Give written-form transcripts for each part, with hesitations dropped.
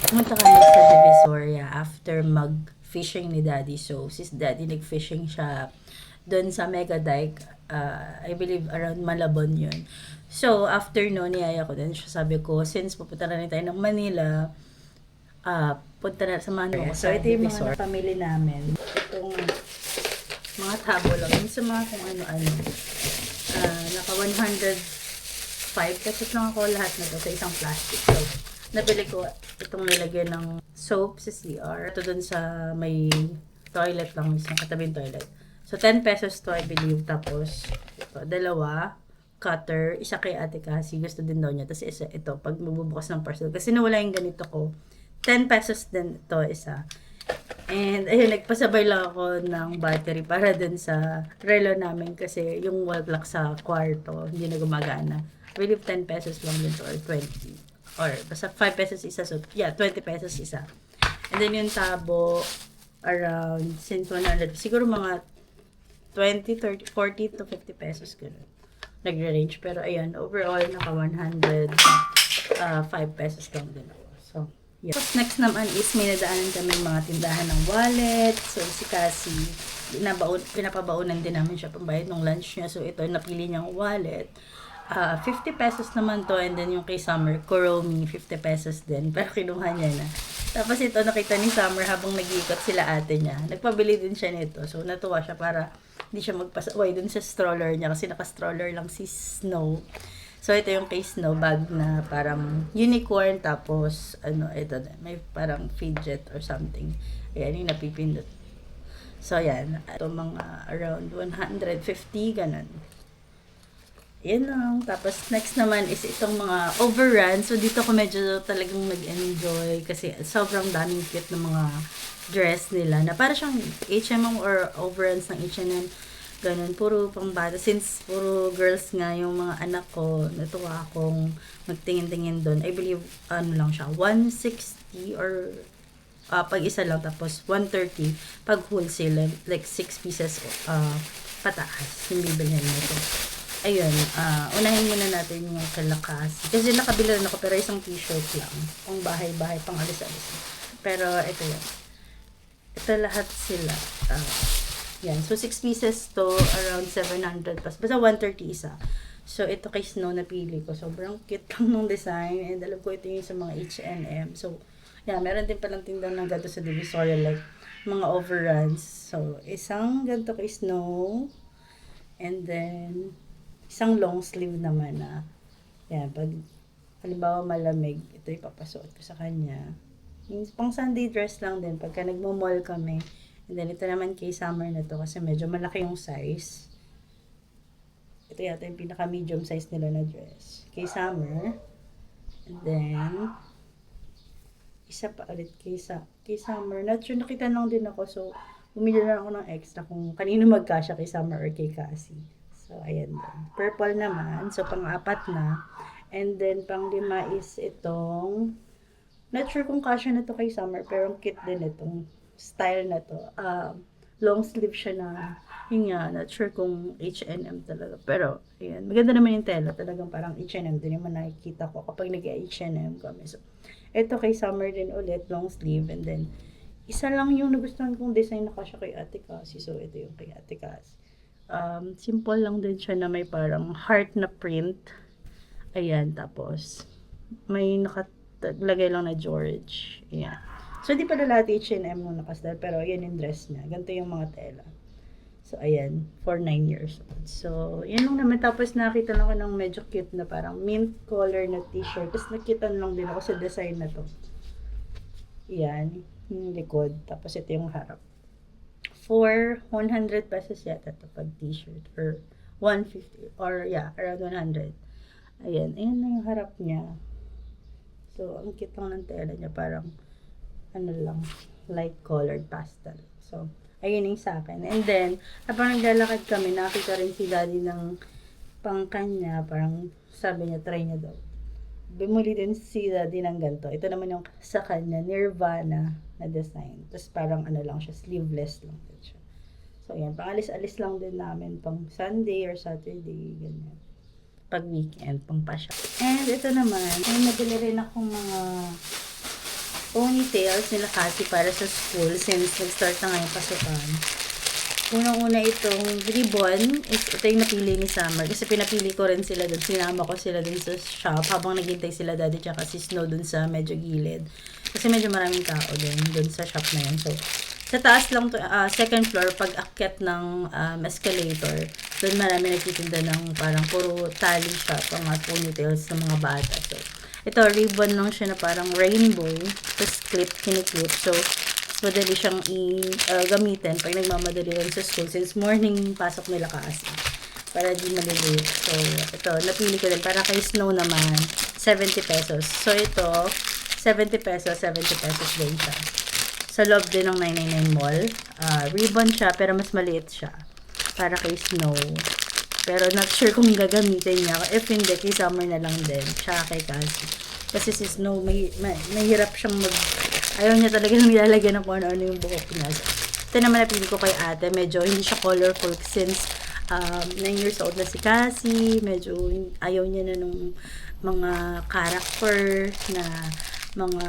Pumunta kami sa Divisoria after mag-fishing ni Daddy. So, sis Daddy nag-fishing siya doon sa Mega Dike. I believe around Malabon yun. So, after no, niyaya ko din siya. Sabi ko, since pupunta na rin tayo ng Manila, punta na, samahan mo. So, ito yung mga pamili namin. Itong mga tabo lang. Yung sa mga kung ano-ano. Naka 105 pesos lang ako lahat na to sa isang plastic. So, nabili ko itong nilagyan ng soap sa CR. Ito dun sa may toilet lang mismo, katabing toilet. So, 10 pesos to, I believe. Tapos, ito, dalawa, cutter, isa kay Ate Cassie, gusto din daw niya. Tapos, isa, ito, pag magbubukas ng parcel. Kasi nawala yung ganito ko. 10 pesos din ito, isa. And, ayun, nagpasabay lang ako ng battery para dun sa relo namin kasi yung wall clock sa kwarto, hindi na gumagana. I believe 10 pesos lang din to, or 20. Or, basta 5 pesos isa. So, yeah, 20 pesos isa. And then, yung tabo, around, since 100, siguro mga 20, 30, 40 to 50 pesos, gano'n. Nagre-range. Pero, ayan, overall, naka 105 pesos lang din ako. So, yeah. Tapos, next naman is, may nadaanan kami mga tindahan ng wallet. So, si Cassie, pinapabaunan din namin siya pambayad ng lunch niya. So, ito, napili niyang wallet. 50 pesos naman to, and then yung kay Summer, Kuromi, 50 pesos din, pero kinuha niya na. Tapos ito, nakita ni Summer habang nag-iikot sila ate niya. Nagpabili din siya nito, so natuwa siya para hindi siya magpasaway dun sa stroller niya, kasi naka-stroller lang si Snow. So ito yung kay Snow, bag na parang unicorn, tapos ito may parang fidget or something. Ayan, yung napipindot. So yan, ito mga around 150, ganun. Yan lang. Tapos, next naman is itong mga overrun. So, dito ko medyo talagang nag-enjoy kasi sobrang daming cute ng mga dress nila na para siyang H&M or overruns ng H&M. Ganun, puro pang bata. Since puro girls nga yung mga anak ko, natuwa akong magtingin-tingin doon. I believe, lang siya, 160 or pag isa lang, tapos 130 pag wholesale, like 6 pieces pataas yung bibilhin nito. Ayun, unahin muna natin yung kalakas. Kasi nakabila rin ako, pero isang t-shirt lang. Pang bahay-bahay, pang alis-alis. Pero ito yan. Ito lahat sila. Yan. So, 6 pieces to, around 700 plus. Basta 130 isa. So, ito kay Snow napili ko. Sobrang cute lang nung design. And alam ko ito yung sa mga H&M. So, yan. Meron din palang tindang ng ganito sa Divisoria, like mga overruns. So, isang ganito kay Snow. And then, isang long sleeve naman na, yan, pag halimbawa malamig, ito ipapasuot ko sa kanya. Yung pang Sunday dress lang din, pagka nagmo-mall kami. And then, ito naman kay Summer na to, kasi medyo malaki yung size. Ito yata yung pinaka-medium size nila na dress. Kay Summer. And then, isa pa ulit kay Summer. Not sure, nakita lang din ako, so, bumili lang ako ng extra kung kanino magkasya kay Summer or kay Cassie. So, ayan din. Purple naman. So, pang-apat na. And then, pang-lima is itong, not sure kung kasya na to kay Summer, pero ang cute din itong style na to. Long sleeve siya na, yun nga, not sure kung H&M talaga. Pero, ayan. Maganda naman yung tela. Talagang parang H&M din yung nakikita ko kapag nag-H&M kami. So, ito kay Summer din ulit, long sleeve. And then, isa lang yung nagustuhan kong design na kasya kay Ate Cassie. So, ito yung kay Ate Cassie. Simple lang din siya na may parang heart na print. Ayan, tapos may nakalagay lang na George. Ayan. So, di pala lahat H&M nung nakasdal, pero yan yung dress niya. Ganito yung mga tela. So, ayan, for 9 years old. So, yan lang naman. Tapos nakita lang ako ng medyo cute na parang mint color na t-shirt. Tapos nakita lang din ako sa design na to. Ayan, yung likod. Tapos ito yung harap. For 100 pesos yata ito pag t-shirt, or 150, or yeah, around 100. Ayan na yung harap niya. So, ang cute lang ng tela niya, parang lang, light colored pastel. So, ayun yung sa akin. And then, habang naglalakad kami, nakita rin si Daddy ng pangkanya, parang sabi niya, try niya daw. Bumuli din si Daddy ng ganito. Ito naman yung sa kanya, Nirvana na design. Tapos parang lang siya, sleeveless lang din siya. So, ayan, pang alis-alis lang din namin pang Sunday or Saturday, ganyan. pag weekend, pang pasya. And ito naman, may nabili rin akong mga ponytails nila kasi para sa school since nag-start na ngayon pasukan. Unang-una itong ribbon, ito yung napili ni Summer kasi pinapili ko rin sila dun, sinama ko sila dun sa shop habang naghintay sila daddy tsaka si Snow dun sa medyo gilid. Kasi medyo maraming tao dun sa shop na yun. So, sa taas lang to, second floor, pag akyat ng escalator, doon marami nagtitinda ng parang puro tali shop, mga ponytails ng mga bata. So, ito, ribbon lang siya na parang rainbow, tapos kiniklip. So, madali siyang gamitin pag nagmamadali rin sa school since morning pasok nila kasi para di malilate. So, ito, napili ko din para kay Snow naman, 70 pesos. So, ito, 70 pesos din siya. Sa loob din ng 999 Mall. Ribbon siya, pero mas maliit siya. Para kay Snow. Pero not sure kung gagamitin niya. If hindi, kay Summer na lang din. Tsaka kay Cassie. Kasi si Snow, mahirap siyang ayaw niya talaga nang nilalagyan ng kung ano yung buhok niya. So, ito naman napili ko kay ate. Medyo hindi siya colorful since 9 years old na si Cassie. Medyo ayaw niya na nung mga character na mga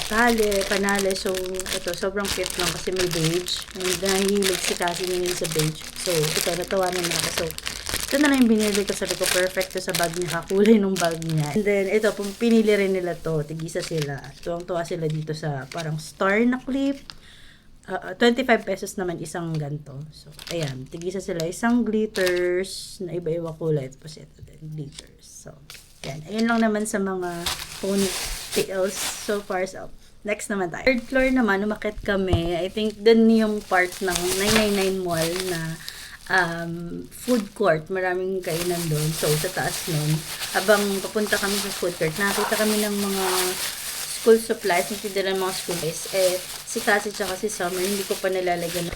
tali, panale. So, ito, sobrang cute lang kasi may beige. Nahihilig si Cassie ngayon sa beige. So, ito, natawanan na ako. So, ito na lang yung binili ko. Sabi ko, perfect to sa bag niya. Kakulay ng bag niya. And then, ito, pinili rin nila to. Tigisa sila. Tuwang-tuwa sila dito sa parang star na clip. 25 pesos naman isang ganto. So, ayan. Tigisa sila. Isang glitters na iba-iba kulay. Tapos ito din, glitters. So, ayan. Ayun lang naman sa mga ponytails so far. So, next naman tayo. Third floor naman, umakit kami. I think dun yung part ng 999 Mall na food court. Maraming kainan doon. So, sa taas nun, habang papunta kami sa food court, nakita kami ng mga school supplies, nagtitira ng mga school supplies. Si Cassie tsaka si Summer, hindi ko pa nilalagyan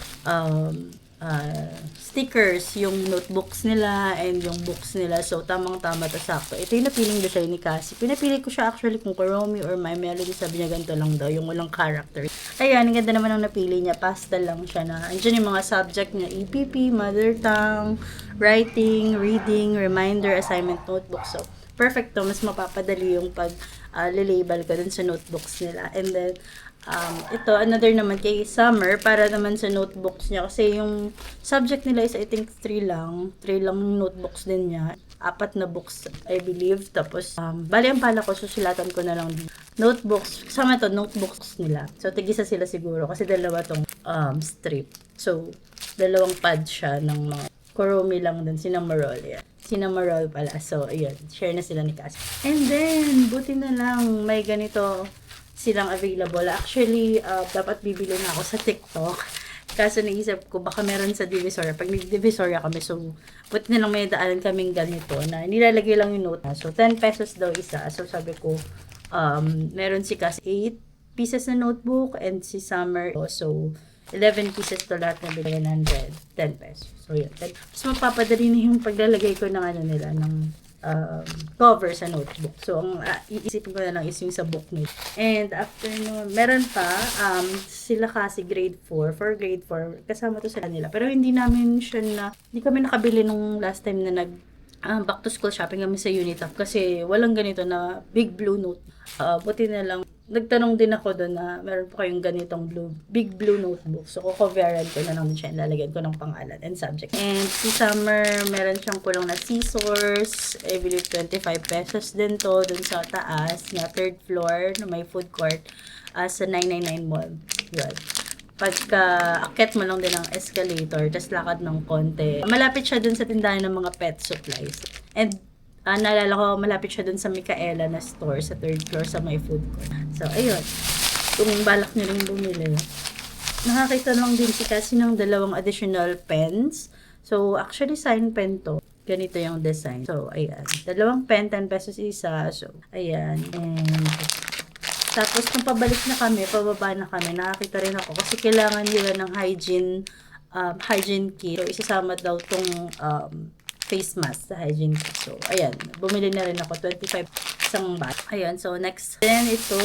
stickers, yung notebooks nila and yung books nila. So, tamang-tama to sakto. Ito yung napiling design ni Cassie. Pinapili ko siya actually kung Kuromi or My Melody. Sabi niya ganito lang daw, yung walang character. Ayan, ang ganda naman ang napili niya. Pastel lang siya na. Andiyan yung mga subject niya. EPP, Mother Tongue, Writing, Reading, Reminder, Assignment, Notebook. So, perfect to. Mas mapapadali yung pag-label ko dun sa notebooks nila. And then, ito, another naman kay Summer, para naman sa notebooks niya. Kasi yung subject nila is, I think, 3 lang. 3 lang notebooks din niya. 4 na books, I believe. Tapos, bali ang pala ko, susulatan ko na lang dito. Notebooks, kasama to, notebooks nila. So, tigisa sila siguro kasi dalawa tong strip. So, dalawang pad siya ng mga Kuromi lang dun, Cinnamoroll. Yeah. Cinnamoroll pala. So, ayun, share na sila ni Cassie. And then, buti na lang, may ganito silang available. Actually, dapat bibili na ako sa TikTok. Kaso naisip ko, baka meron sa Divisoria. Pag nag-Divisoria kami, so, buti na lang may daanan kaming ganito na nilalagay lang yung note. So, 10 pesos daw isa. So, sabi ko, meron si Cassie 8 pieces na notebook and si Summer. So, 11 pieces to lahat na bilhin 10 pesos. So, yun. Tapos, mapapadali na yung paglalagay ko ng nila, ng cover sa notebook. So, ang iisipin ko na lang is yung sa book nito. And after nun, meron pa, sila kasi grade 4, for grade 4, kasama to sila nila. Pero hindi kami nakabili nung last time na back to school shopping kami sa Unitap kasi walang ganito na big blue note. Buti na lang, nagtanong din ako doon na meron po kayong ganitong big blue notebook. So, kukoveran ko na lang din siya. Lalagyan ko ng pangalan and subject. And si Summer, meron siyang kulong na scissors. I believe 25 pesos din to dun sa taas na third floor na may food court sa 999 Mall. Yun. Pagka akit mo lang din ng escalator, tas lakad ng konti. Malapit siya dun sa tindahan ng mga pet supplies. And naalala ko, malapit siya dun sa Micaela na store sa third floor sa may food court. So, ayun. Kung balak nyo rin bumili. Nakakita lang din si Cassie ng 2 additional pens. So, actually, sign pen to. Ganito yung design. So, ayan. 2 pen, 10 pesos isa. So, ayan. And tapos, kung pabalik na kami, pababa na kami, nakakita rin ako. Kasi kailangan nila ng hygiene kit. So, isasama daw tong face mask sa hygiene kit. So, ayan. Bumili na rin ako. 25 isang bat. Ayan. So, next. Then, ito,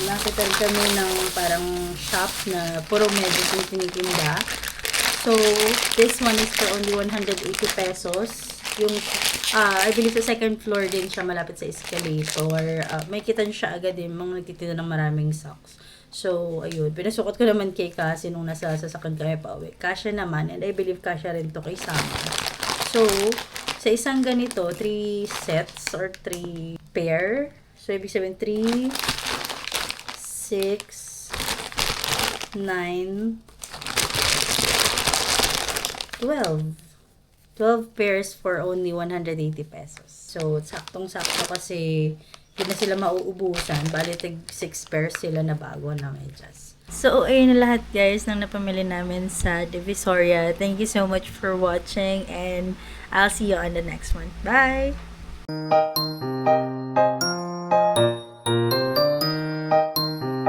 nakita rin kami ng parang shop na puro medicine tinitinda. So, this one is for only 180 pesos. Yung, I believe sa second floor din siya malapit sa escalator. May kita niyo siya agad yung mga nagtitinda ng maraming socks. So, ayun. Pinasukot ko naman kay kasi nung nasa sasakyan kami pa uwi. Kasya naman. And I believe kasya rin to kay Sama. So, sa isang ganito, 3 sets or 3 pair. So, ibig sabihin 3, 6, 9, 12. 12 pairs for only 180 pesos. So, saktong-sakto kasi hindi na sila mauubusan. Bali, 6 pairs sila na bago na medyas. So, ayun na lahat guys ng napamili namin sa Divisoria. Thank you so much for watching and I'll see you on the next one. Bye!